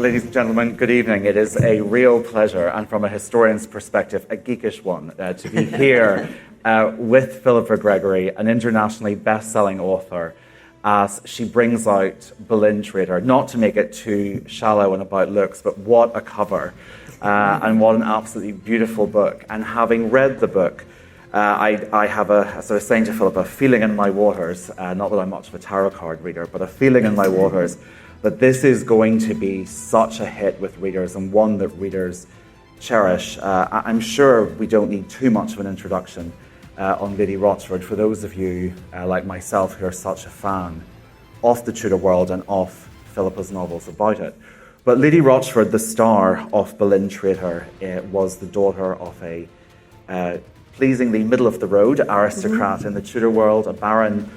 Ladies and gentlemen, good evening. It is a real pleasure, and from a historian's perspective, a geekish one, to be here with Philippa Gregory, an internationally best-selling author, as she brings out Boleyn Traitor. Not to make it too shallow and about looks, but what a cover, and what an absolutely beautiful book. And having read the book, I have as I was saying to Philippa, a feeling in my waters, not that I'm much of a tarot card reader, but a feeling in my waters that this is going to be such a hit with readers, and one that readers cherish. I'm sure we don't need too much of an introduction on Lady Rochford for those of you like myself who are such a fan of the Tudor world and of Philippa's novels about it. But Lady Rochford, the star of Boleyn Traitor, was the daughter of a pleasingly middle-of-the-road aristocrat in the Tudor world, a baron.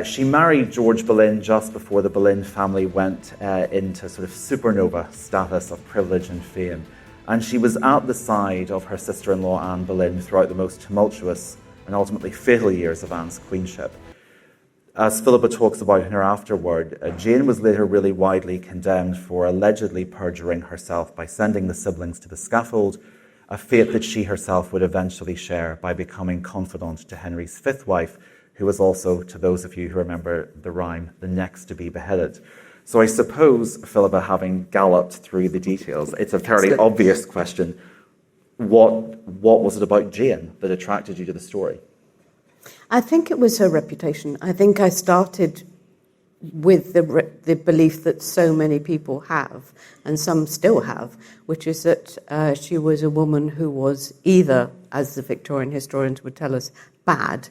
She married George Boleyn just before the Boleyn family went into sort of supernova status of privilege and fame. And she was at the side of her sister-in-law Anne Boleyn throughout the most tumultuous and ultimately fatal years of Anne's queenship. As Philippa talks about in her afterword, Jane was later really widely condemned for allegedly perjuring herself by sending the siblings to the scaffold, a fate that she herself would eventually share by becoming confidant to Henry's fifth wife, who was also, to those of you who remember the rhyme, the next to be beheaded. So I suppose, Philippa, having galloped through the details, it's a fairly obvious question. What was it about Jane that attracted you to the story? I think it was her reputation. I think I started with the belief that so many people have, and some still have, which is that she was a woman who was either, as the Victorian historians would tell us, bad.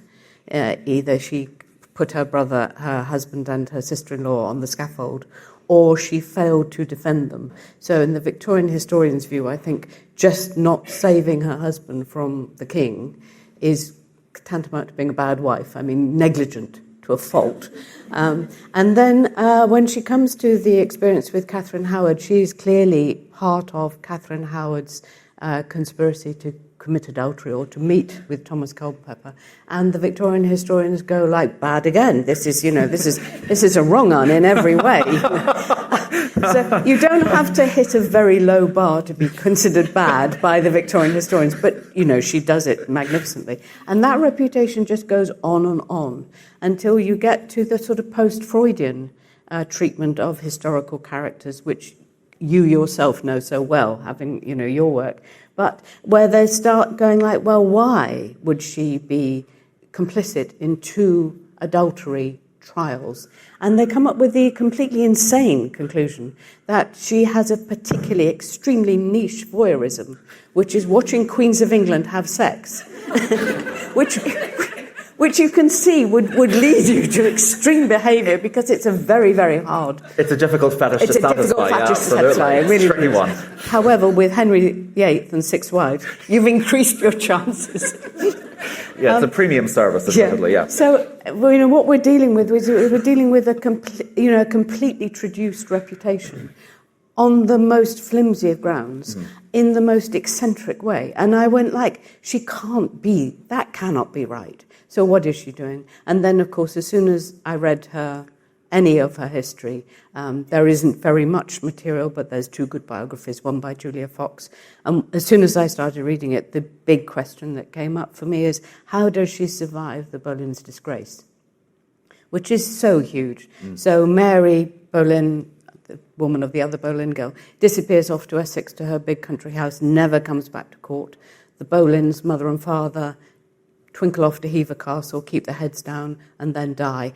Either she put her brother, her husband and her sister-in-law on the scaffold, or she failed to defend them. So in the Victorian historian's view, I think just not saving her husband from the king is tantamount to being a bad wife. I mean, negligent to a fault. And then when she comes to the experience with Catherine Howard, she's clearly part of Catherine Howard's conspiracy to commit adultery or to meet with Thomas Culpeper, and the Victorian historians go like, bad again. This is a wrong un in every way. So you don't have to hit a very low bar to be considered bad by the Victorian historians, but she does it magnificently, and that reputation just goes on until you get to the sort of post-Freudian treatment of historical characters, which you yourself know so well, having your work. But where they start going like, well, why would she be complicit in 2 adultery trials? And they come up with the completely insane conclusion that she has a particularly extremely niche voyeurism, which is watching Queens of England have sex, which you can see would lead you to extreme behaviour, because it's a very, very hard... It's a difficult fetish to satisfy. It's a difficult fetish to satisfy, it really tricky one. However, with Henry VIII and 6 wives, you've increased your chances. Yeah, it's a premium service, admittedly, yeah. So, what we're dealing with is a completely traduced reputation on the most flimsy of grounds, in the most eccentric way. And I went like, that cannot be right. So what is she doing? And then, of course, as soon as I read any of her history, there isn't very much material, but there's 2 good biographies, one by Julia Fox. As soon as I started reading it, the big question that came up for me is, how does she survive the Boleyns' disgrace? Which is so huge. So Mary Boleyn, the woman of the other Boleyn girl, disappears off to Essex to her big country house, never comes back to court. The Boleyns, mother and father, twinkle off to Hever Castle, keep their heads down, and then die.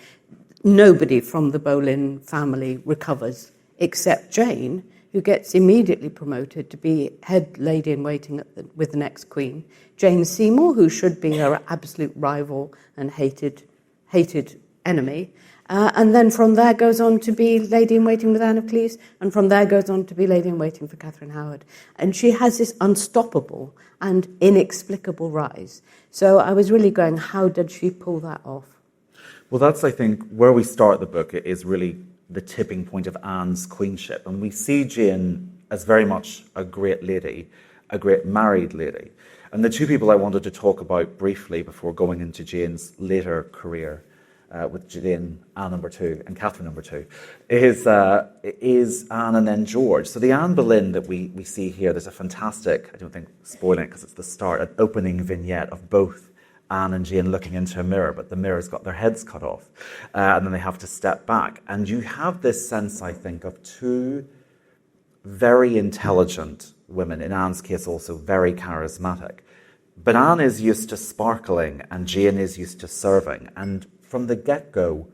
Nobody from the Boleyn family recovers, except Jane, who gets immediately promoted to be head lady-in-waiting with the next queen. Jane Seymour, who should be her absolute rival and hated enemy. And then from there goes on to be lady-in-waiting with Anne of Cleves, and from there goes on to be lady-in-waiting for Catherine Howard. And she has this unstoppable and inexplicable rise. So I was really going, how did she pull that off? Well, that's, I think, where we start the book is really the tipping point of Anne's queenship. And we see Jane as very much a great lady, a great married lady. And the 2 people I wanted to talk about briefly before going into Jane's later career with Jane, Anne number 2, and Katherine number 2, is Anne and then George. So the Anne Boleyn that we see here, there's a fantastic, I don't think spoiling it because it's the start, an opening vignette of both Anne and Jane looking into a mirror, but the mirror's got their heads cut off, and then they have to step back. And you have this sense, I think, of two very intelligent women, in Anne's case also very charismatic. But Anne is used to sparkling and Jane is used to serving. And from the get-go,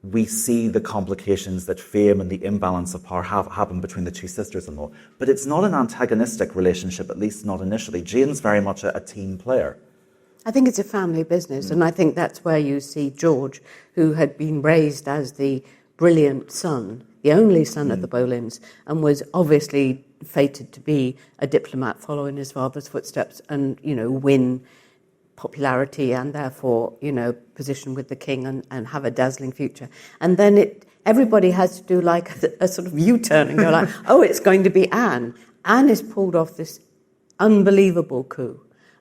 we see the complications that fame and the imbalance of power happen between the two sisters-in-law. But it's not an antagonistic relationship, at least not initially. Jane's very much a team player. I think it's a family business, and I think that's where you see George, who had been raised as the brilliant son, the only son of the Boleyns, and was obviously fated to be a diplomat following his father's footsteps and, win popularity and therefore, position with the king and have a dazzling future. And then everybody has to do like a sort of U-turn and go like, oh, it's going to be Anne. Anne has pulled off this unbelievable coup.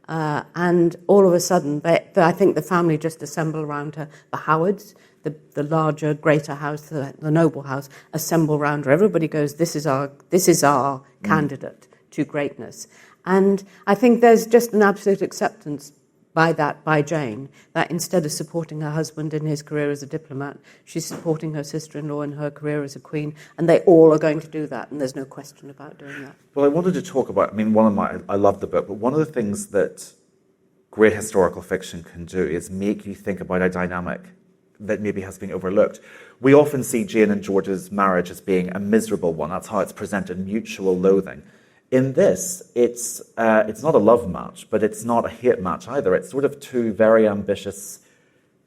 And all of a sudden, I think the family just assemble around her. The Howards, the larger, greater house, the noble house, assemble around her. Everybody goes, this is our candidate to greatness. And I think there's just an absolute acceptance by Jane, that instead of supporting her husband in his career as a diplomat, she's supporting her sister-in-law in her career as a queen, and they all are going to do that, and there's no question about doing that. Well, I wanted to talk about, I love the book, but one of the things that great historical fiction can do is make you think about a dynamic that maybe has been overlooked. We often see Jane and George's marriage as being a miserable one. That's how it's presented, mutual loathing. In this, it's not a love match, but it's not a hate match either. It's sort of two very ambitious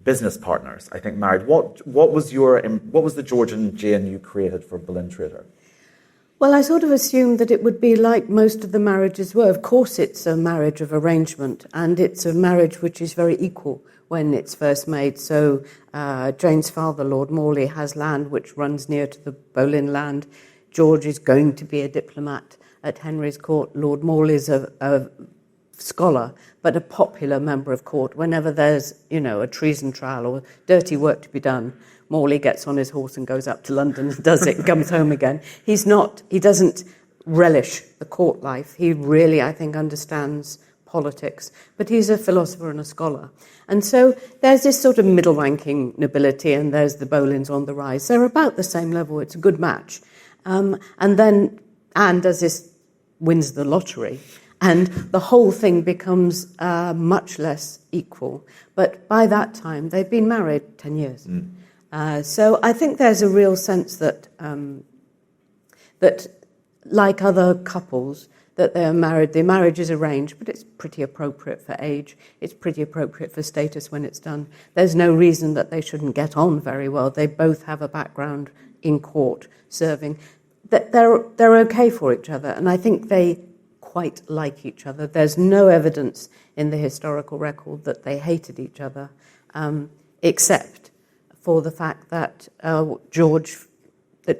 business partners, I think, married. What was the George and Jane you created for Boleyn Traitor? Well, I sort of assumed that it would be like most of the marriages were. Of course, it's a marriage of arrangement, and it's a marriage which is very equal when it's first made. So Jane's father, Lord Morley, has land which runs near to the Boleyn land. George is going to be a diplomat at Henry's court. Lord Morley's a scholar, but a popular member of court. Whenever there's, a treason trial or dirty work to be done, Morley gets on his horse and goes up to London and does it and comes home again. He doesn't relish the court life. He really, I think, understands politics, but he's a philosopher and a scholar. And so there's this sort of middle-ranking nobility, and there's the Boleyns on the rise. They're about the same level. It's a good match. And then Anne wins the lottery, and the whole thing becomes much less equal. But by that time, they've been married 10 years. So I think there's a real sense that like other couples, that they're married, the marriage is arranged, but it's pretty appropriate for age, it's pretty appropriate for status when it's done. There's no reason that they shouldn't get on very well. They both have a background in court serving. That they're okay for each other, and I think they quite like each other. There's no evidence in the historical record that they hated each other, except for the fact that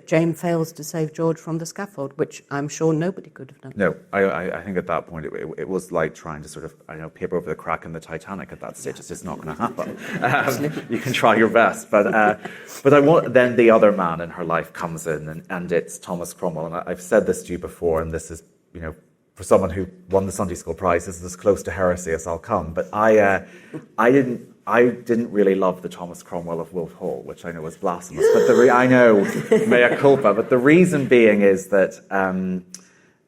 Jane fails to save George from the scaffold, which I'm sure nobody could have done. No, I think at that point it was like trying to sort of, paper over the crack in the Titanic at that stage. It's just not going to happen. You can try your best, but I want then the other man in her life comes in, and it's Thomas Cromwell. And I've said this to you before, and this is, for someone who won the Sunday School Prize, this is as close to heresy as I'll come. But I didn't really love the Thomas Cromwell of Wolf Hall, which I know is blasphemous. But I know, mea culpa. But the reason being is that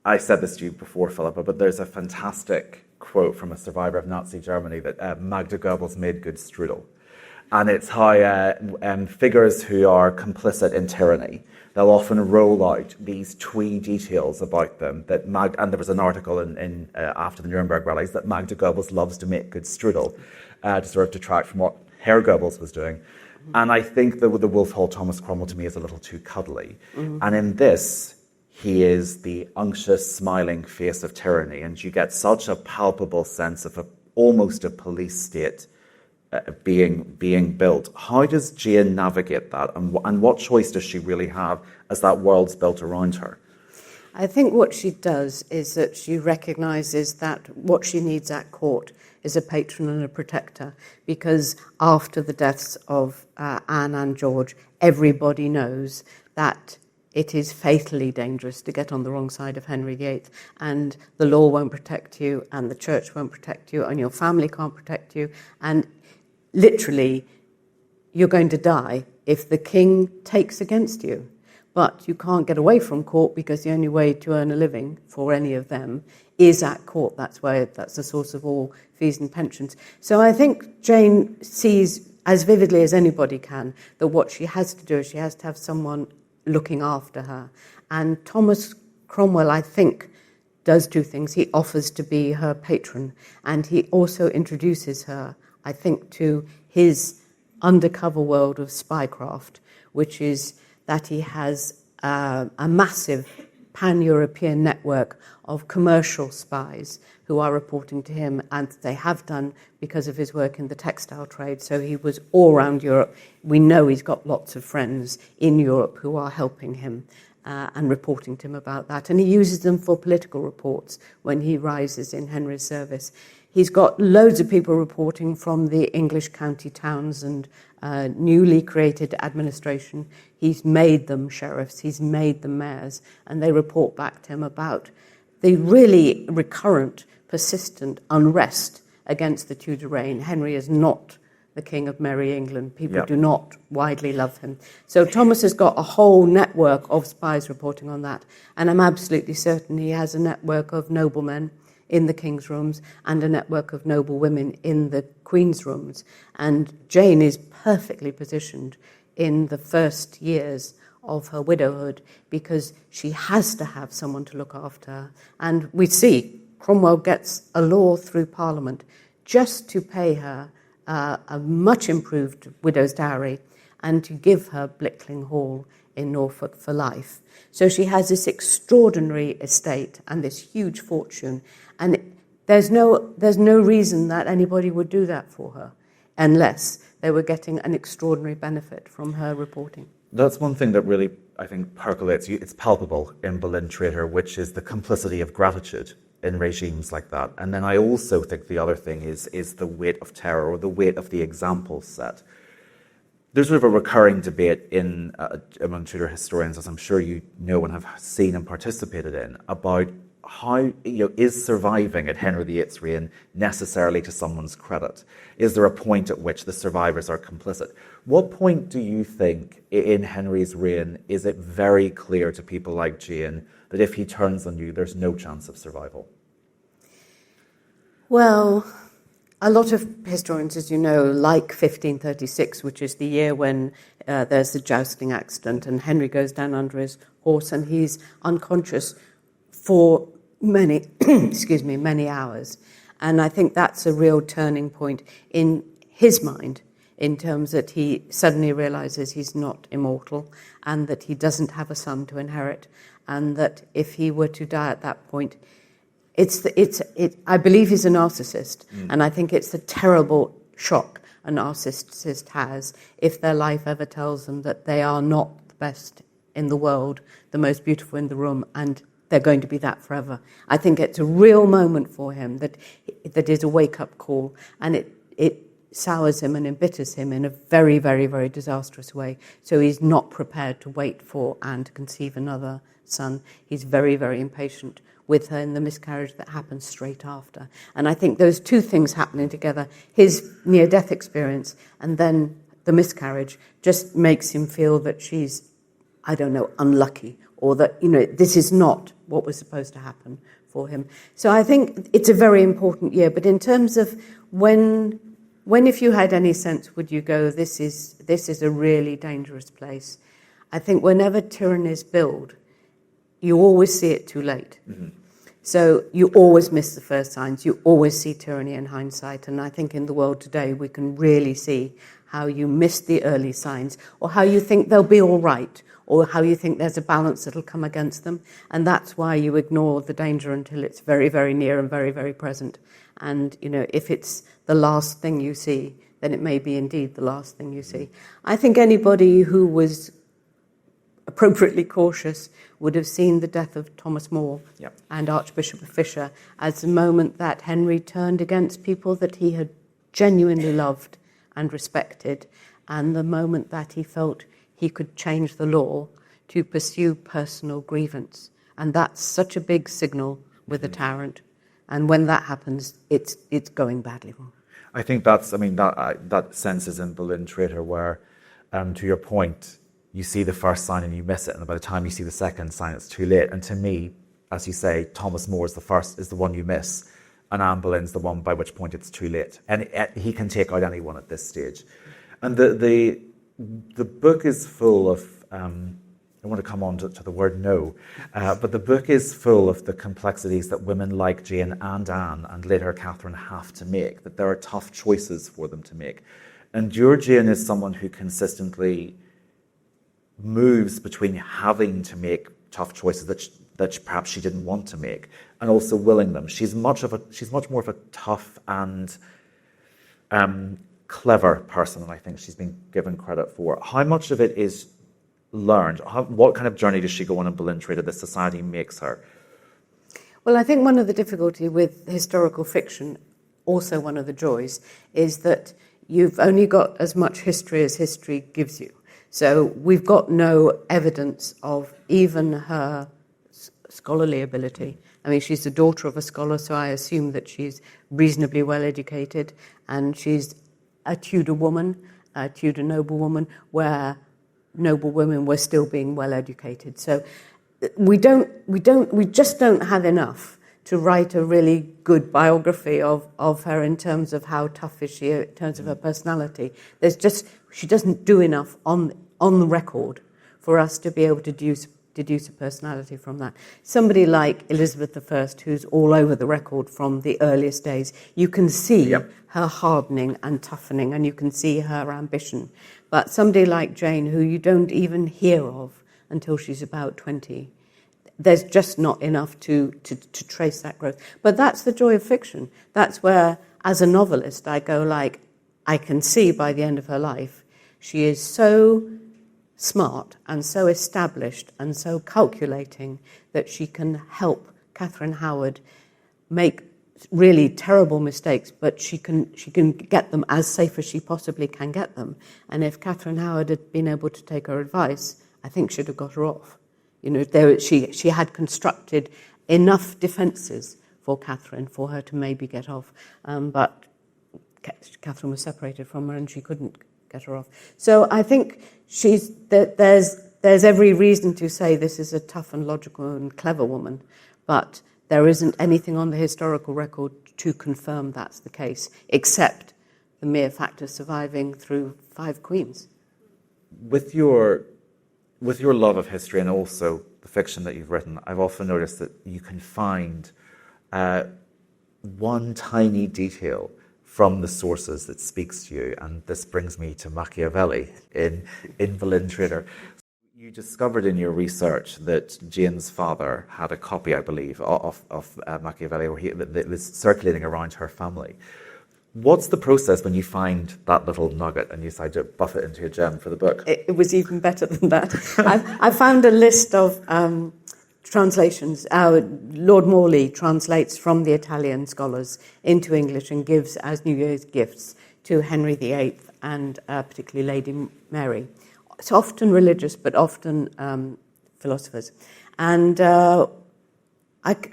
I said this to you before, Philippa, but there's a fantastic quote from a survivor of Nazi Germany that Magda Goebbels made good strudel. And it's how figures who are complicit in tyranny, they'll often roll out these twee details about them and there was an article in after the Nuremberg rallies that Magda Goebbels loves to make good strudel to sort of detract from what Herr Goebbels was doing. And I think the Wolf Hall Thomas Cromwell to me is a little too cuddly. And in this, he is the unctuous, smiling face of tyranny, and you get such a palpable sense of almost a police state being built. How does Jane navigate that, and what choice does she really have as that world's built around her? I think what she does is that she recognises that what she needs at court is a patron and a protector, because after the deaths of Anne and George, everybody knows that it is fatally dangerous to get on the wrong side of Henry VIII, and the law won't protect you, and the church won't protect you, and your family can't protect you, and literally you're going to die if the king takes against you. But you can't get away from court, because the only way to earn a living for any of them is at court. That's the source of all fees and pensions. So I think Jane sees as vividly as anybody can that what she has to do is she has to have someone looking after her. And Thomas Cromwell, I think, does two things. He offers to be her patron, and he also introduces her, I think, to his undercover world of spycraft, which is that he has a massive pan-European network of commercial spies who are reporting to him, and they have done because of his work in the textile trade. So he was all around Europe. We know he's got lots of friends in Europe who are helping him and reporting to him about that. And he uses them for political reports when he rises in Henry's service. He's got loads of people reporting from the English county towns and newly created administration. He's made them sheriffs, he's made them mayors, and they report back to him about the really recurrent, persistent unrest against the Tudor reign. Henry is not the King of Merry England. People do not widely love him. So Thomas has got a whole network of spies reporting on that, and I'm absolutely certain he has a network of noblemen in the king's rooms and a network of noble women in the queen's rooms. And Jane is perfectly positioned in the first years of her widowhood because she has to have someone to look after her. And we see Cromwell gets a law through Parliament just to pay her a much improved widow's dowry and to give her Blickling Hall in Norfolk for life. So she has this extraordinary estate and this huge fortune, and there's no reason that anybody would do that for her unless they were getting an extraordinary benefit from her reporting. That's one thing that really, I think, percolates. It's palpable in Boleyn Traitor, which is the complicity of gratitude in regimes like that. And then I also think the other thing is the weight of terror, or the weight of the example set. There's sort of a recurring debate among Tudor historians, as I'm sure you know and have seen and participated in, about how, is surviving at Henry VIII's reign necessarily to someone's credit? Is there a point at which the survivors are complicit? What point do you think in Henry's reign is it very clear to people like Jane that if he turns on you, there's no chance of survival? Well, a lot of historians, as you know, like 1536, which is the year when there's the jousting accident and Henry goes down under his horse and he's unconscious for many hours. And I think that's a real turning point in his mind, in terms that he suddenly realizes he's not immortal and that he doesn't have a son to inherit, and that if he were to die at that point, I believe he's a narcissist, and I think it's the terrible shock a narcissist has if their life ever tells them that they are not the best in the world, the most beautiful in the room, and they're going to be that forever. I think it's a real moment for him that is a wake-up call, and it sours him and embitters him in a very, very, very disastrous way. So he's not prepared to wait for Anne to conceive another son. He's very, very impatient with her in the miscarriage that happens straight after. And I think those two things happening together, his near-death experience and then the miscarriage, just makes him feel that she's, unlucky, or that, this is not what was supposed to happen for him. So I think it's a very important year. But in terms of when if you had any sense, would you go, this is a really dangerous place? I think whenever tyrannies build, you always see it too late. Mm-hmm. So you always miss the first signs. You always see tyranny in hindsight. And I think in the world today, we can really see how you miss the early signs, or how you think they'll be all right, or how you think there's a balance that'll come against them. And that's why you ignore the danger until it's very, very near and very, very present. And, if it's the last thing you see, then it may be indeed the last thing you see. I think anybody who was appropriately cautious, would have seen the death of Thomas More Yep. and Archbishop of Fisher as the moment that Henry turned against people that he had genuinely loved and respected, and the moment that he felt he could change the law to pursue personal grievance. And that's such a big signal with a tyrant. And when that happens, it's going badly wrong. I think that sense is in Boleyn Traitor, where, to your point, you see the first sign and you miss it, and by the time you see the second sign, it's too late. And to me, as you say, Thomas More is the one you miss, and Anne Boleyn's the one by which point it's too late. And he can take out anyone at this stage. And the book is full of, I want to come on to the word no, but the book is full of the complexities that women like Jane and Anne and later Katherine have to make, that there are tough choices for them to make. And your Jane is someone who consistently moves between having to make tough choices that perhaps she didn't want to make, and also willing them. She's much more of a tough and clever person than I think she's been given credit for. How much of it is learned? What kind of journey does she go on in Boleyn Traitor that society makes her? Well, I think one of the difficulty with historical fiction, also one of the joys, is that you've only got as much history as history gives you. So we've got no evidence of even her scholarly ability. I mean, she's the daughter of a scholar, so I assume that she's reasonably well educated, and she's a Tudor woman, a Tudor noblewoman, where noble women were still being well educated. So we just don't have enough to write a really good biography of her in terms of how tough is she, in terms of her personality. She doesn't do enough on the record for us to be able to deduce a personality from that. Somebody like Elizabeth I, who's all over the record from the earliest days, you can see her hardening and toughening, and you can see her ambition. But somebody like Jane, who you don't even hear of until she's about 20, there's just not enough to trace that growth. But that's the joy of fiction. That's where, as a novelist, I go like, I can see by the end of her life, she is so smart and so established and so calculating that she can help Catherine Howard make really terrible mistakes, but she can get them as safe as she possibly can get them. And if Catherine Howard had been able to take her advice, I think she'd have got her off. You know, she had constructed enough defences for Catherine for her to maybe get off, but Catherine was separated from her and she couldn't get her off. So I think there's every reason to say this is a tough and logical and clever woman, but there isn't anything on the historical record to confirm that's the case, except the mere fact of surviving through 5 queens. With your love of history and also the fiction that you've written, I've often noticed that you can find one tiny detail from the sources that speaks to you, and this brings me to Machiavelli in Boleyn Traitor. You discovered in your research that Jane's father had a copy, I believe, of Machiavelli that was circulating around her family. What's the process when you find that little nugget and you decide to buff it into a gem for the book? It was even better than that. I found a list of translations. Lord Morley translates from the Italian scholars into English and gives as New Year's gifts to Henry VIII and particularly Lady Mary. It's often religious, but often philosophers. And I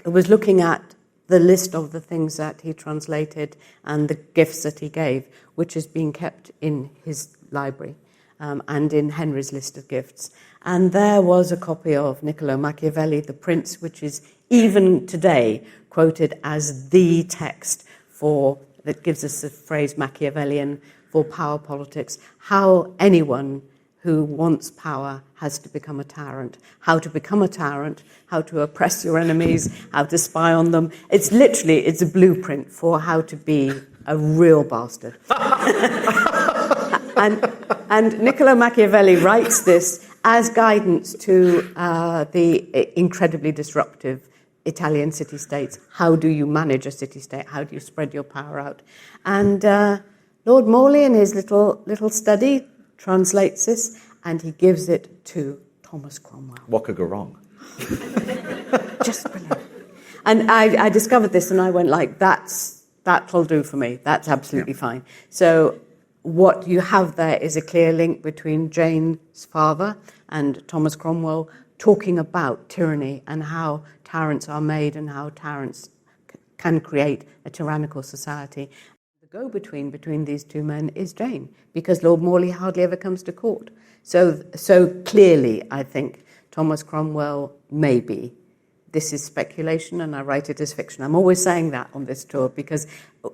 was looking at the list of the things that he translated and the gifts that he gave, which has been kept in his library and in Henry's list of gifts. And there was a copy of Niccolo Machiavelli, The Prince, which is even today quoted as the text that gives us the phrase Machiavellian for power politics, how anyone who wants power has to become a tyrant, how to become a tyrant, how to oppress your enemies, how to spy on them. It's a blueprint for how to be a real bastard. and Niccolo Machiavelli writes this as guidance to the incredibly disruptive Italian city-states. How do you manage a city-state? How do you spread your power out? And Lord Morley, in his little study, translates this, and he gives it to Thomas Cromwell. What could go wrong? Just brilliant. And I discovered this and I went like, that'll do for me. That's absolutely fine. So what you have there is a clear link between Jane's father and Thomas Cromwell talking about tyranny and how tyrants are made and how tyrants can create a tyrannical society. The go-between between these two men is Jane, because Lord Morley hardly ever comes to court. So clearly, I think, Thomas Cromwell maybe. This is speculation and I write it as fiction. I'm always saying that on this tour because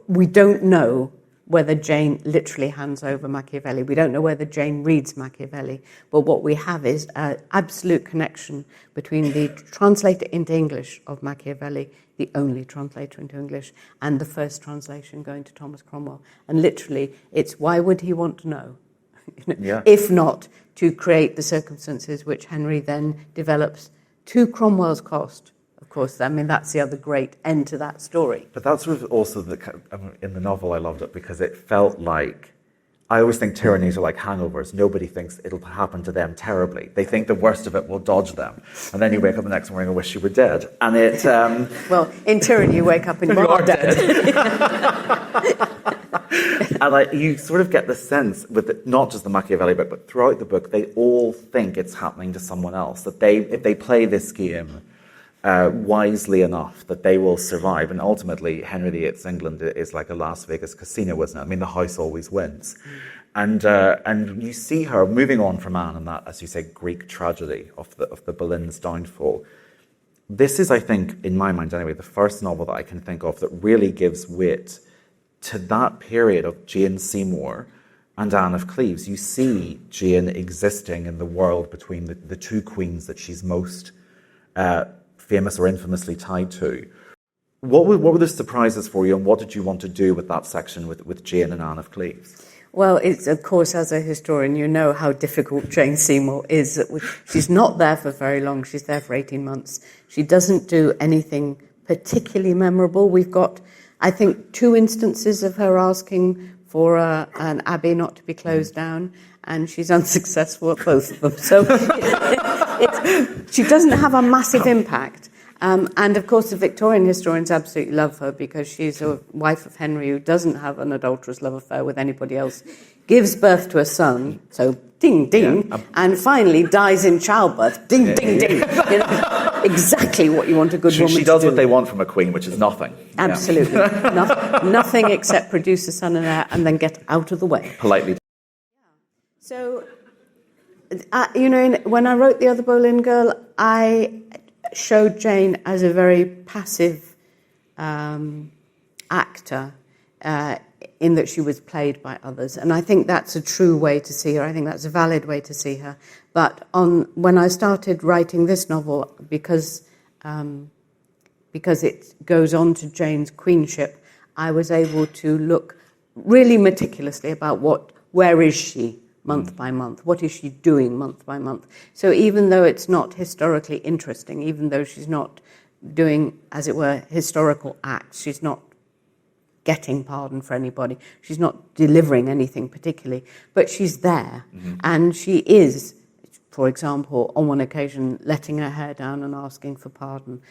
we don't know whether Jane literally hands over Machiavelli. We don't know whether Jane reads Machiavelli. But what we have is an absolute connection between the translator into English of Machiavelli, the only translator into English, and the first translation going to Thomas Cromwell. And literally, it's why would he want to know? If not to create the circumstances which Henry then develops to Cromwell's cost, of course. I mean, that's the other great end to that story. But that's sort of also in the novel I loved it because it felt like, I always think tyrannies are like hangovers. Nobody thinks it'll happen to them terribly. They think the worst of it will dodge them. And then you wake up the next morning and wish you were dead. And it... well, in tyranny, you wake up and you are dead. And you sort of get the sense, with not just the Machiavelli book, but throughout the book, they all think it's happening to someone else. That if they play this game wisely enough, that they will survive. And ultimately, Henry VIII's England is like a Las Vegas casino, isn't it? I mean, the house always wins. And you see her moving on from Anne and that, as you say, Greek tragedy of the Boleyns' downfall. This is, I think, in my mind anyway, the first novel that I can think of that really gives weight to that period of Jane Seymour and Anne of Cleves. You see Jane existing in the world between the two queens that she's most famous or infamously tied to. What were the surprises for you, and what did you want to do with that section with Jane and Anne of Cleves? Well, it's, of course, as a historian, you know how difficult Jane Seymour is. She's not there for very long. She's there for 18 months. She doesn't do anything particularly memorable. We've got, I think, 2 instances of her asking for an abbey not to be closed down, and she's unsuccessful at both of them. So she doesn't have a massive impact. And, of course, the Victorian historians absolutely love her because she's a wife of Henry who doesn't have an adulterous love affair with anybody else, gives birth to a son, so ding, ding, and finally dies in childbirth, ding, ding, ding. You know, exactly what you want a good woman to do. She does what they want from a queen, which is nothing. Absolutely. Nothing except produce a son and heir and then get out of the way. Politely. So, when I wrote The Other Boleyn Girl, I showed Jane as a very passive actor in that she was played by others. And I think that's a true way to see her. I think that's a valid way to see her. But when I started writing this novel, because it goes on to Jane's queenship, I was able to look really meticulously about where is she month by month? What is she doing month by month? So even though it's not historically interesting, even though she's not doing, as it were, historical acts, she's not getting pardon for anybody, she's not delivering anything particularly, but she's there. Mm-hmm. And she is, for example, on one occasion, letting her hair down and asking for pardon.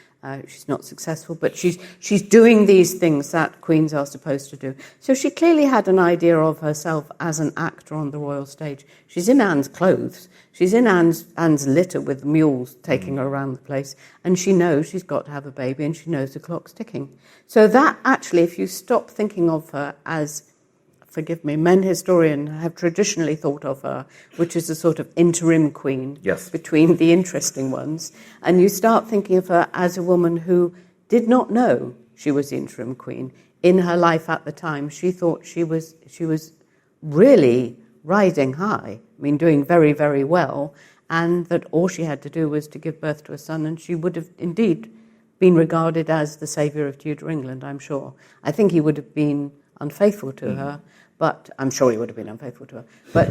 She's not successful, but she's doing these things that queens are supposed to do. So she clearly had an idea of herself as an actor on the royal stage. She's in Anne's clothes. She's in Anne's litter with mules taking her around the place, and she knows she's got to have a baby, and she knows the clock's ticking. So that actually, if you stop thinking of her as, forgive me, men historians have traditionally thought of her, which is a sort of interim queen between the interesting ones, and you start thinking of her as a woman who did not know she was the interim queen. In her life at the time, she thought she was really riding high, I mean, doing very, very well, and that all she had to do was to give birth to a son, and she would have indeed been regarded as the saviour of Tudor England, I'm sure. I think he would have been unfaithful to her, but I'm sure he would have been unfaithful to her. But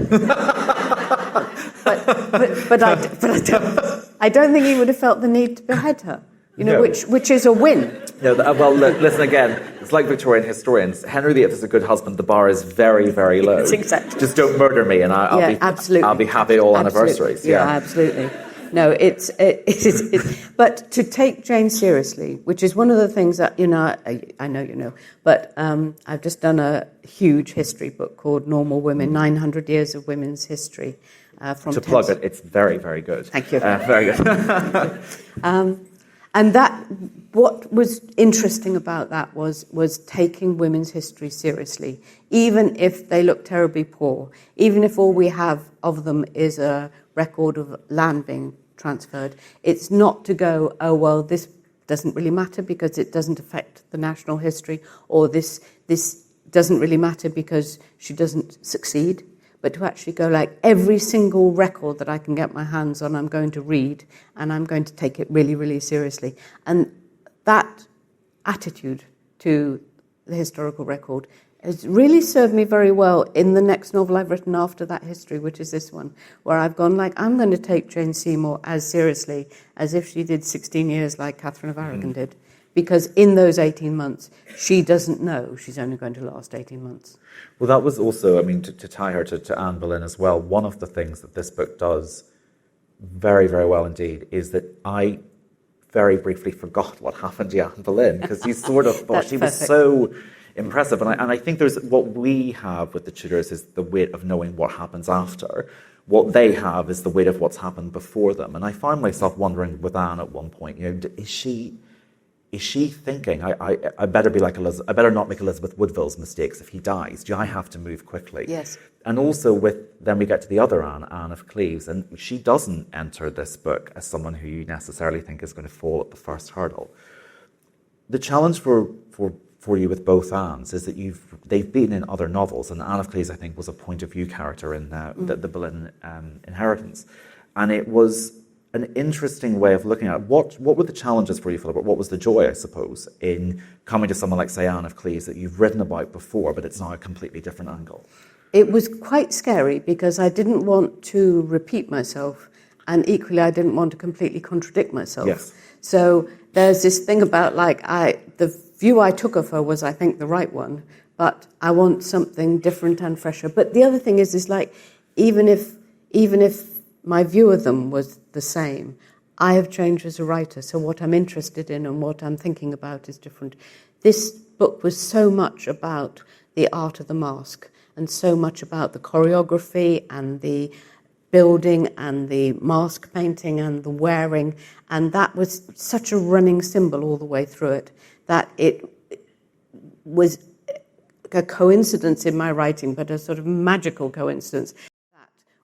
I don't think he would have felt the need to behead her. Which is a win. No, well, listen again. It's like Victorian historians. Henry VIII is a good husband. The bar is very, very low. Exactly. Just don't murder me, and I'll be happy at all anniversaries. Yeah, absolutely. No, it is. But to take Jane seriously, which is one of the things that, I know you know, but I've just done a huge history book called Normal Women, 900 Years of Women's History. To plug it, it's very, very good. Thank you. Very good. And what was interesting about that was taking women's history seriously, even if they look terribly poor, even if all we have of them is a record of land being transferred. It's not to go, oh, well, this doesn't really matter because it doesn't affect the national history, or this doesn't really matter because she doesn't succeed. But to actually go like every single record that I can get my hands on, I'm going to read, and I'm going to take it really, really seriously. And that attitude to the historical record has really served me very well in the next novel I've written after that history, which is this one, where I've gone like, I'm going to take Jane Seymour as seriously as if she did 16 years like Catherine of Aragon did. Because in those 18 months, she doesn't know she's only going to last 18 months. Well, that was also, I mean, to tie her to Anne Boleyn as well, one of the things that this book does very, very well indeed is that I very briefly forgot what happened to Anne Boleyn, because you sort of thought she was so impressive. And I think there's what we have with the Tudors is the wit of knowing what happens after. What they have is the wit of what's happened before them. And I found myself wondering with Anne at one point, is she thinking, I better be like Elizabeth, I better not make Elizabeth Woodville's mistakes if he dies? Do I have to move quickly? Yes. And also then we get to the other Anne of Cleves, and she doesn't enter this book as someone who you necessarily think is going to fall at the first hurdle. The challenge for you with both Annes is that they've been in other novels, and Anne of Cleves, I think, was a point of view character in the Boleyn inheritance. And it was an interesting way of looking at it. What were the challenges for you, Philippa? What was the joy, I suppose, in coming to someone like, say, Anne of Cleves that you've written about before, but it's now a completely different angle? It was quite scary because I didn't want to repeat myself, and equally I didn't want to completely contradict myself. Yes. So there's this thing about the view I took of her was, I think, the right one, but I want something different and fresher. But the other thing is like, even if my view of them was the same, I have changed as a writer, so what I'm interested in and what I'm thinking about is different. This book was so much about the art of the mask, and so much about the choreography and the building and the mask painting and the wearing, and that was such a running symbol all the way through it that it was a coincidence in my writing, but a sort of magical coincidence.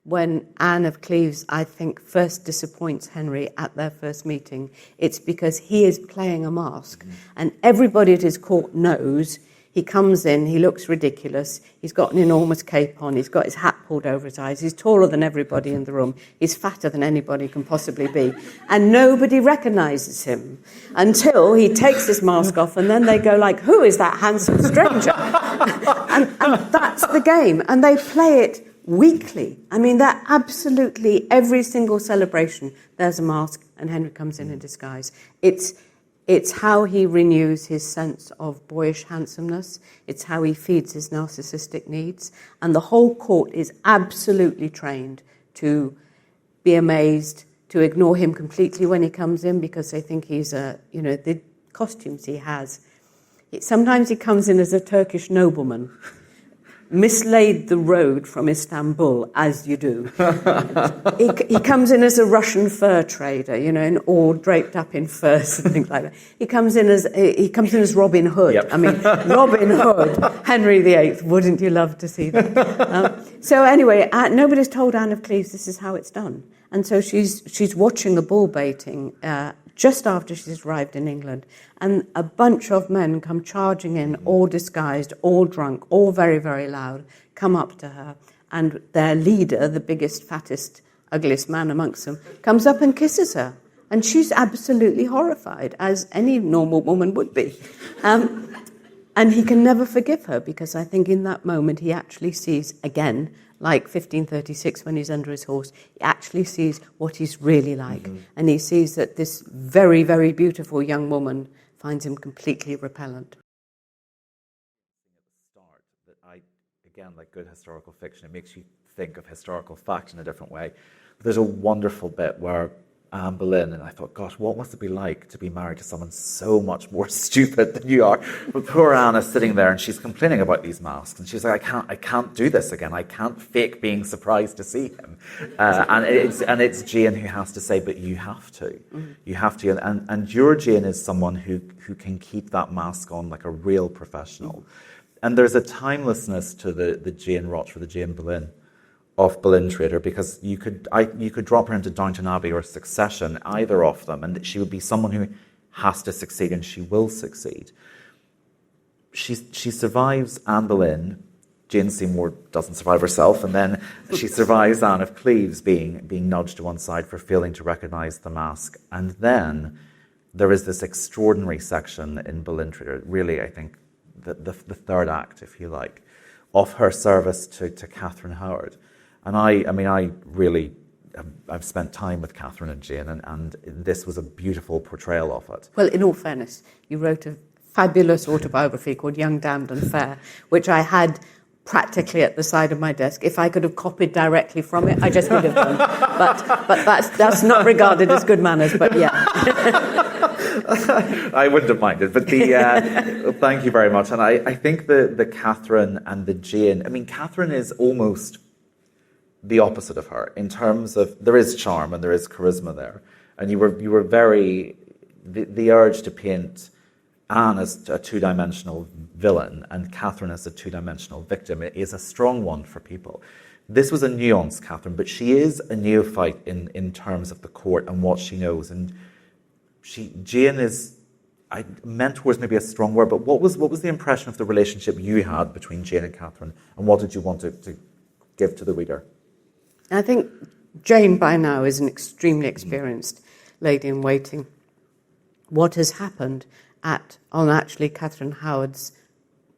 When Anne of Cleves, I think, first disappoints Henry at their first meeting, it's because he is playing a mask. And everybody at his court knows he comes in, he looks ridiculous, he's got an enormous cape on, he's got his hat pulled over his eyes, he's taller than everybody in the room, he's fatter than anybody can possibly be. And nobody recognises him until he takes his mask off, and then they go like, who is that handsome stranger? and that's the game. And they play it weekly. I mean, that absolutely every single celebration, there's a mask and Henry comes in disguise. It's how he renews his sense of boyish handsomeness. It's how he feeds his narcissistic needs. And the whole court is absolutely trained to be amazed, to ignore him completely when he comes in because they think he's the costumes he has. Sometimes he comes in as a Turkish nobleman, mislaid the road from Istanbul, as you do. He comes in as a Russian fur trader, and all draped up in furs and things like that. He comes in as Robin Hood. Yep. I mean, Robin Hood, Henry VIII. Wouldn't you love to see that? So anyway, nobody's told Anne of Cleves this is how it's done, and so she's watching the bull baiting just after she's arrived in England, and a bunch of men come charging in, all disguised, all drunk, all very, very loud, come up to her, and their leader, the biggest, fattest, ugliest man amongst them, comes up and kisses her. And she's absolutely horrified, as any normal woman would be. And he can never forgive her, because I think in that moment he actually sees, again, like 1536 when he's under his horse, he actually sees what he's really like. Mm-hmm. And he sees that this very, very beautiful young woman finds him completely repellent. Again, like good historical fiction, it makes you think of historical fact in a different way. There's a wonderful bit where Anne Boleyn, and I thought, gosh, what must it be like to be married to someone so much more stupid than you are? But poor Anne is sitting there and she's complaining about these masks, and she's like, I can't do this again. I can't fake being surprised to see him. And it's Jane who has to say, but you have to. You have to. And your Jane is someone who can keep that mask on like a real professional. And there's a timelessness to the Jane Rochford, the Jane Boleyn of Boleyn Traitor, because you could drop her into Downton Abbey or Succession, either of them, and she would be someone who has to succeed, and she will succeed. She survives Anne Boleyn. Jane Seymour doesn't survive herself, and then she survives Anne of Cleves being nudged to one side for failing to recognise the mask. And then there is this extraordinary section in Boleyn Traitor, really, I think, the third act, if you like, of her service to Catherine Howard. And I've spent time with Katherine and Jane, and this was a beautiful portrayal of it. Well, in all fairness, you wrote a fabulous autobiography called Young, Damned and Fair, which I had practically at the side of my desk. If I could have copied directly from it, I just would have done. But that's not regarded as good manners, but yeah. I wouldn't have minded, but thank you very much. And I think the Katherine and the Jane, I mean, Katherine is almost the opposite of her in terms of, there is charm and there is charisma there. And you were very, the urge to paint Anne as a two-dimensional villain and Katherine as a two-dimensional victim is a strong one for people. This was a nuanced Katherine, but she is a neophyte in terms of the court and what she knows. And Jane is, mentor is maybe a strong word, but what was the impression of the relationship you had between Jane and Katherine, and what did you want to give to the reader? I think Jane by now is an extremely experienced lady-in-waiting. What has happened on actually Catherine Howard's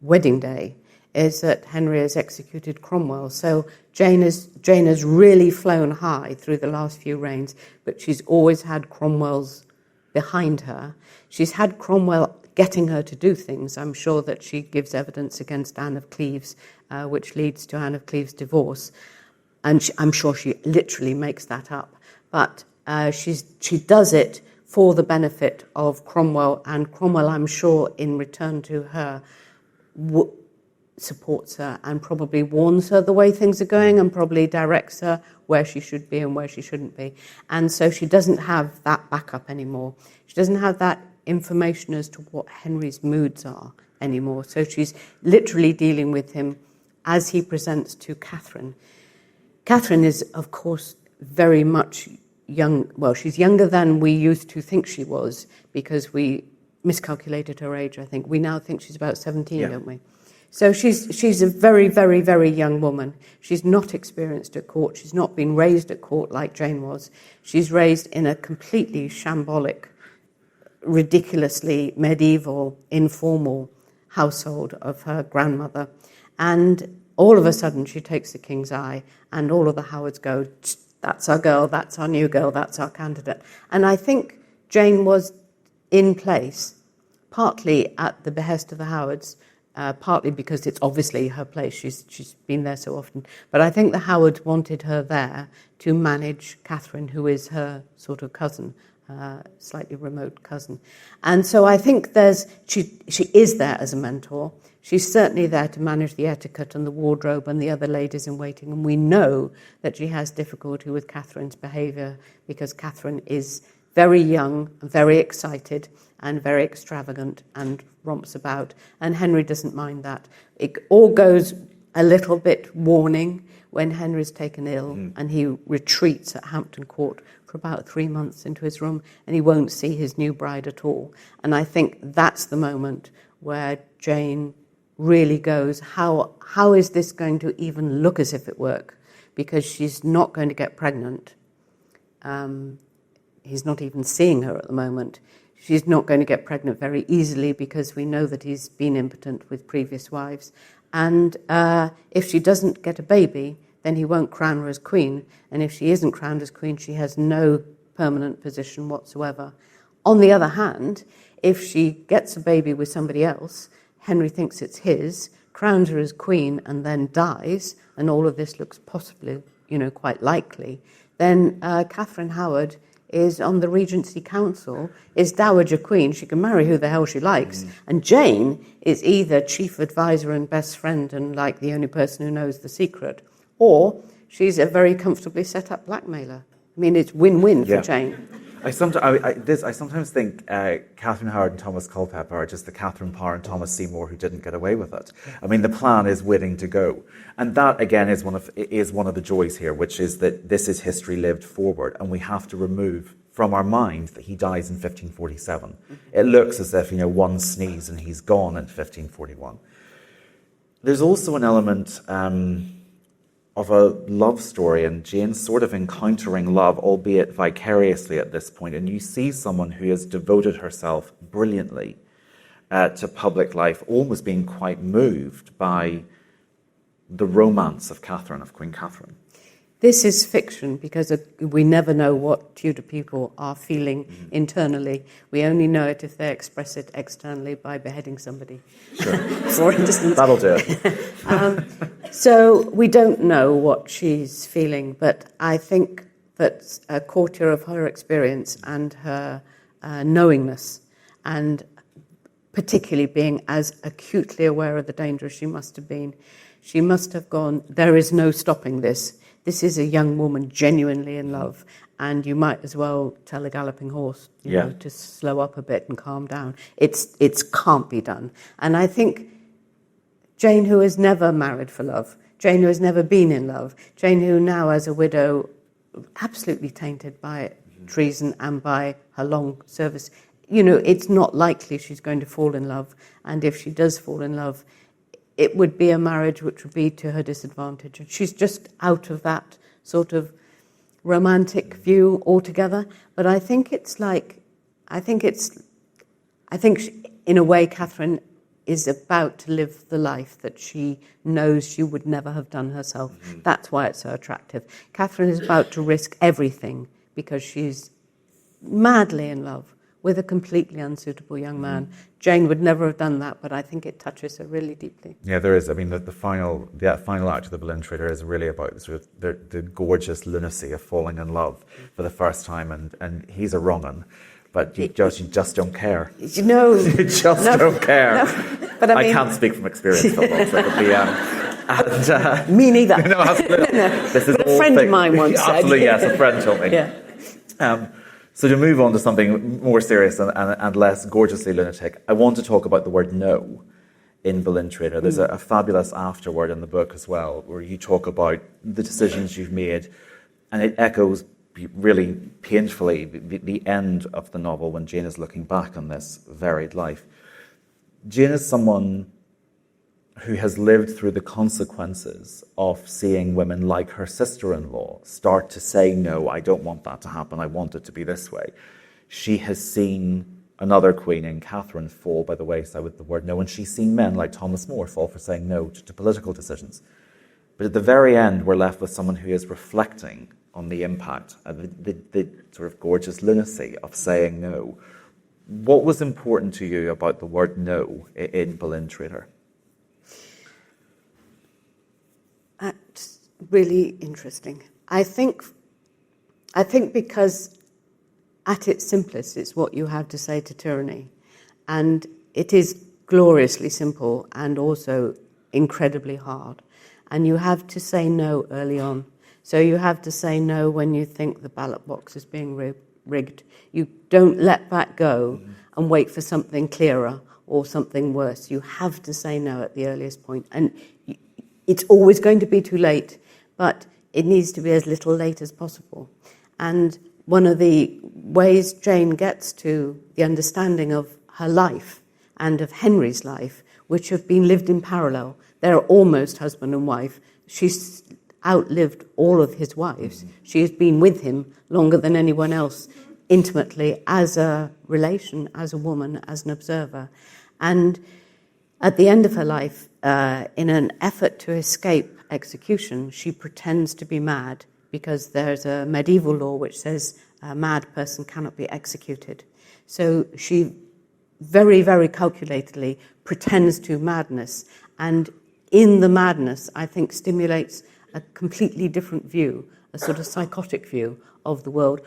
wedding day is that Henry has executed Cromwell. So Jane has really flown high through the last few reigns, but she's always had Cromwell's behind her. She's had Cromwell getting her to do things. I'm sure that she gives evidence against Anne of Cleves, which leads to Anne of Cleves' divorce. And I'm sure she literally makes that up. But she does it for the benefit of Cromwell, and Cromwell, I'm sure, in return to her, supports her and probably warns her the way things are going and probably directs her where she should be and where she shouldn't be. And so she doesn't have that backup anymore. She doesn't have that information as to what Henry's moods are anymore. So she's literally dealing with him as he presents to Catherine. Catherine is, of course, very much young. Well, she's younger than we used to think she was because we miscalculated her age, I think. We now think she's about 17, don't we? So she's a very, very, very young woman. She's not experienced at court. She's not been raised at court like Jane was. She's raised in a completely shambolic, ridiculously medieval, informal household of her grandmother. And all of a sudden she takes the king's eye and all of the Howards go, that's our girl, that's our new girl, that's our candidate. And I think Jane was in place, partly at the behest of the Howards, partly because it's obviously her place. She's been there so often. But I think the Howards wanted her there to manage Catherine, who is her sort of cousin, slightly remote cousin. And so I think she is there as a mentor. She's certainly there to manage the etiquette and the wardrobe and the other ladies in waiting. And we know that she has difficulty with Catherine's behaviour because Catherine is very young, very excited and very extravagant and romps about. And Henry doesn't mind that. It all goes a little bit warning when Henry's taken ill and he retreats at Hampton Court for about 3 months into his room and he won't see his new bride at all. And I think that's the moment where Jane really goes, how is this going to even look as if it work? Because she's not going to get pregnant. He's not even seeing her at the moment. She's not going to get pregnant very easily because we know that he's been impotent with previous wives. And if she doesn't get a baby, then he won't crown her as queen. And if she isn't crowned as queen, she has no permanent position whatsoever. On the other hand, if she gets a baby with somebody else, Henry thinks it's his, crowns her as queen, and then dies, and all of this looks possibly, quite likely, then Catherine Howard is on the Regency Council, is Dowager Queen. She can marry who the hell she likes. And Jane is either chief advisor and best friend and like the only person who knows the secret, or she's a very comfortably set up blackmailer. I mean, it's win-win for Jane. I sometimes think Catherine Howard and Thomas Culpeper are just the Catherine Parr and Thomas Seymour who didn't get away with it. I mean, the plan is willing to go. And that, again, is one of the joys here, which is that this is history lived forward, and we have to remove from our mind that he dies in 1547. It looks as if, one sneeze and he's gone in 1541. There's also an element of a love story, and Jane's sort of encountering love, albeit vicariously at this point. And you see someone who has devoted herself brilliantly to public life, almost being quite moved by the romance of Catherine, of Queen Catherine. This is fiction because we never know what Tudor people are feeling internally. We only know it if they express it externally by beheading somebody. Sure. For instance. That'll do it. So we don't know what she's feeling, but I think that a courtier of her experience and her knowingness, and particularly being as acutely aware of the danger as she must have been, she must have gone, there is no stopping this. This is a young woman genuinely in love, and you might as well tell a galloping horse, you know, to slow up a bit and calm down. It's can't be done. And I think Jane, who has never married for love, Jane, who has never been in love, Jane, who now, as a widow, absolutely tainted by treason and by her long service, it's not likely she's going to fall in love. And if she does fall in love, it would be a marriage which would be to her disadvantage. And she's just out of that sort of romantic view altogether. But I think in a way, Catherine is about to live the life that she knows she would never have done herself. That's why it's so attractive. Catherine is about to risk everything because she's madly in love with a completely unsuitable young man. Jane would never have done that, but I think it touches her really deeply. Yeah, there is. I mean, the final act of the Boleyn Traitor is really about sort of the gorgeous lunacy of falling in love for the first time, and he's a wrong 'un, but you just don't care. No, you just don't care. No, but I can't speak from experience, folks. Me neither. No, absolutely. No. This is but a friend of mine once said. Absolutely, yes, a friend told me. Yeah. So to move on to something more serious and less gorgeously lunatic, I want to talk about the word no in Boleyn Traitor. There's a fabulous afterword in the book as well, where you talk about the decisions you've made, and it echoes really painfully the end of the novel when Jane is looking back on this varied life. Jane is someone who has lived through the consequences of seeing women like her sister-in-law start to say, no, I don't want that to happen, I want it to be this way. She has seen another queen in Katherine fall by the wayside with the word no, and she's seen men like Thomas More fall for saying no to political decisions. But at the very end, we're left with someone who is reflecting on the impact, the sort of gorgeous lunacy of saying no. What was important to you about the word no in Boleyn Traitor? That's really interesting. I think because at its simplest, it's what you have to say to tyranny. And it is gloriously simple and also incredibly hard. And you have to say no early on. So you have to say no when you think the ballot box is being rigged. You don't let that go and wait for something clearer or something worse. You have to say no at the earliest point. And it's always going to be too late, but it needs to be as little late as possible. And one of the ways Jane gets to the understanding of her life and of Henry's life, which have been lived in parallel, they're almost husband and wife. She's outlived all of his wives. She has been with him longer than anyone else, intimately, as a relation, as a woman, as an observer. And at the end of her life, in an effort to escape execution, she pretends to be mad because there's a medieval law which says a mad person cannot be executed. So she very, very calculatedly pretends to madness, and in the madness, I think, stimulates a completely different view, a sort of psychotic view of the world.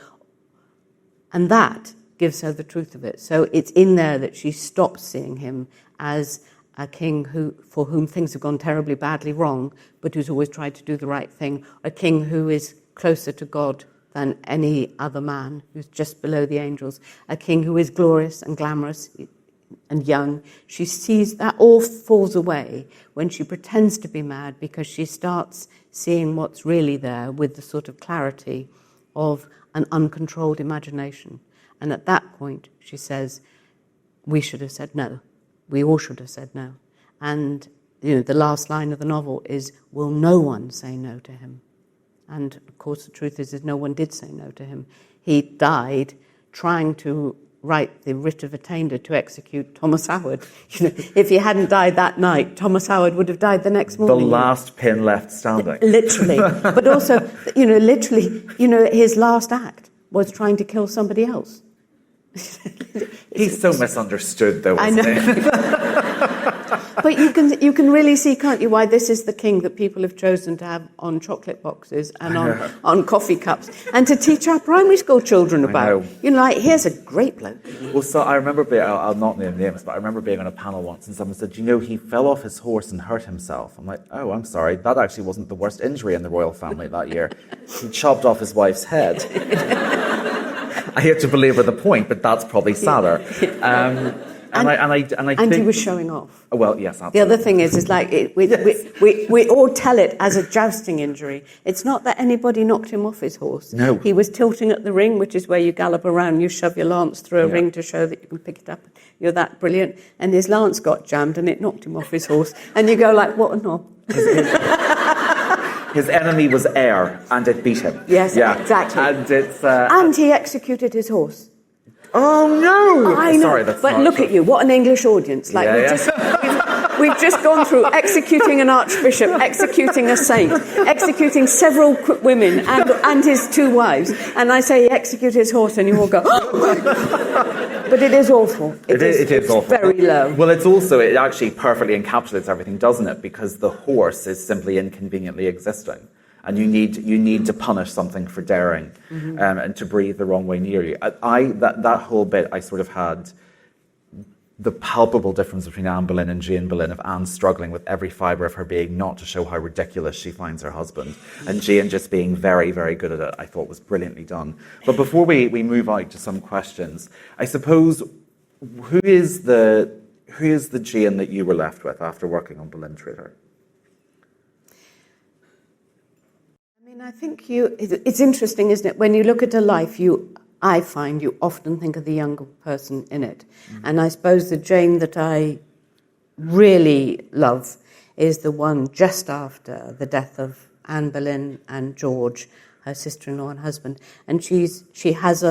And that gives her the truth of it. So it's in there that she stops seeing him as a king for whom things have gone terribly badly wrong, but who's always tried to do the right thing, a king who is closer to God than any other man, who's just below the angels, a king who is glorious and glamorous and young. She sees that all falls away when she pretends to be mad, because she starts seeing what's really there with the sort of clarity of an uncontrolled imagination. And at that point, she says, we should have said no. We all should have said no. And the last line of the novel is, will no one say no to him? And of course, the truth is no one did say no to him. He died trying to write the writ of attainder to execute Thomas Howard. If he hadn't died that night, Thomas Howard would have died the next morning. The last pin left standing. Literally. But also, literally, his last act was trying to kill somebody else. He's so misunderstood, though, isn't he? But you can really see, can't you, why this is the king that people have chosen to have on chocolate boxes and on coffee cups, and to teach our primary school children about. Here's a great bloke. Well, so I remember I'll not name names, but I remember being on a panel once and someone said, he fell off his horse and hurt himself. I'm like, oh, I'm sorry, that actually wasn't the worst injury in the royal family that year. He chopped off his wife's head. I hate to belabor the point, but that's probably sadder. I think he was showing off. Well, yes, absolutely. The other thing is like we all tell it as a jousting injury. It's not that anybody knocked him off his horse. No. He was tilting at the ring, which is where you gallop around, you shove your lance through a ring to show that you can pick it up. You're that brilliant. And his lance got jammed and it knocked him off his horse. And you go like, what a knob. His enemy was air, and it beat him. Yes, exactly. And he executed his horse. Oh no! I know. Sorry, that's but look at you, what an English audience! We've just gone through executing an archbishop, executing a saint, executing several women and his two wives, and I say he executed his horse, and you all go, oh! But it is awful. It is awful. Very low. Well, it actually perfectly encapsulates everything, doesn't it? Because the horse is simply inconveniently existing. And you need to punish something for daring, and to breathe the wrong way near you. That whole bit, I sort of had the palpable difference between Anne Boleyn and Jane Boleyn, of Anne struggling with every fibre of her being not to show how ridiculous she finds her husband, and Jane just being very, very good at it. I thought was brilliantly done. But before we move out to some questions, I suppose, who is the Jane that you were left with after working on Boleyn Traitor? I think it's interesting, isn't it? When you look at a life, I find you often think of the younger person in it. Mm-hmm. And I suppose the Jane that I really love is the one just after the death of Anne Boleyn and George, her sister-in-law and husband. And she has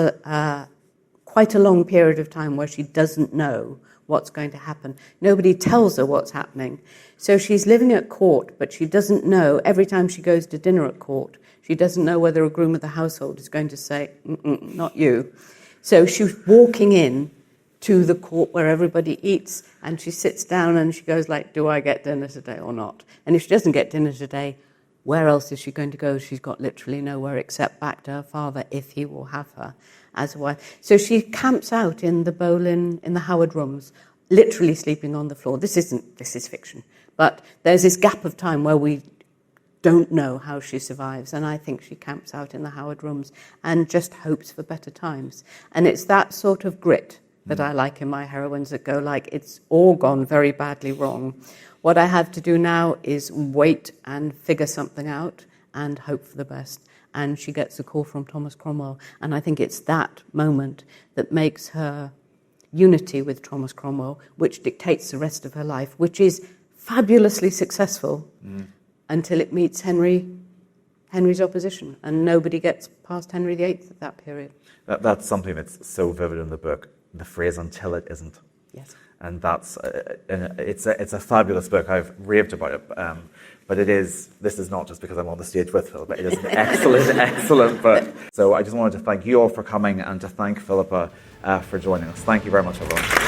quite a long period of time where she doesn't know what's going to happen. Nobody tells her what's happening. So she's living at court, but she doesn't know, every time she goes to dinner at court, she doesn't know whether a groom of the household is going to say, not you. So she's walking in to the court where everybody eats, and she sits down and she goes like, do I get dinner today or not? And if she doesn't get dinner today, where else is she going to go? She's got literally nowhere except back to her father, if he will have her as a wife. So she camps out in the Howard rooms, literally sleeping on the floor. This is fiction. But there's this gap of time where we don't know how she survives, and I think she camps out in the Howard rooms and just hopes for better times. And it's that sort of grit that I like in my heroines, that go like, it's all gone very badly wrong. What I have to do now is wait and figure something out and hope for the best. And she gets a call from Thomas Cromwell, and I think it's that moment that makes her unity with Thomas Cromwell, which dictates the rest of her life, which is fabulously successful until it meets Henry's opposition, and nobody gets past Henry VIII at that period. That's something that's so vivid in the book, the phrase "until it isn't." Yes. And it's a fabulous book. I've raved about it, but this is not just because I'm on the stage with Philippa. It is an excellent book. So I just wanted to thank you all for coming, and to thank Philippa for joining us. Thank you very much, everyone.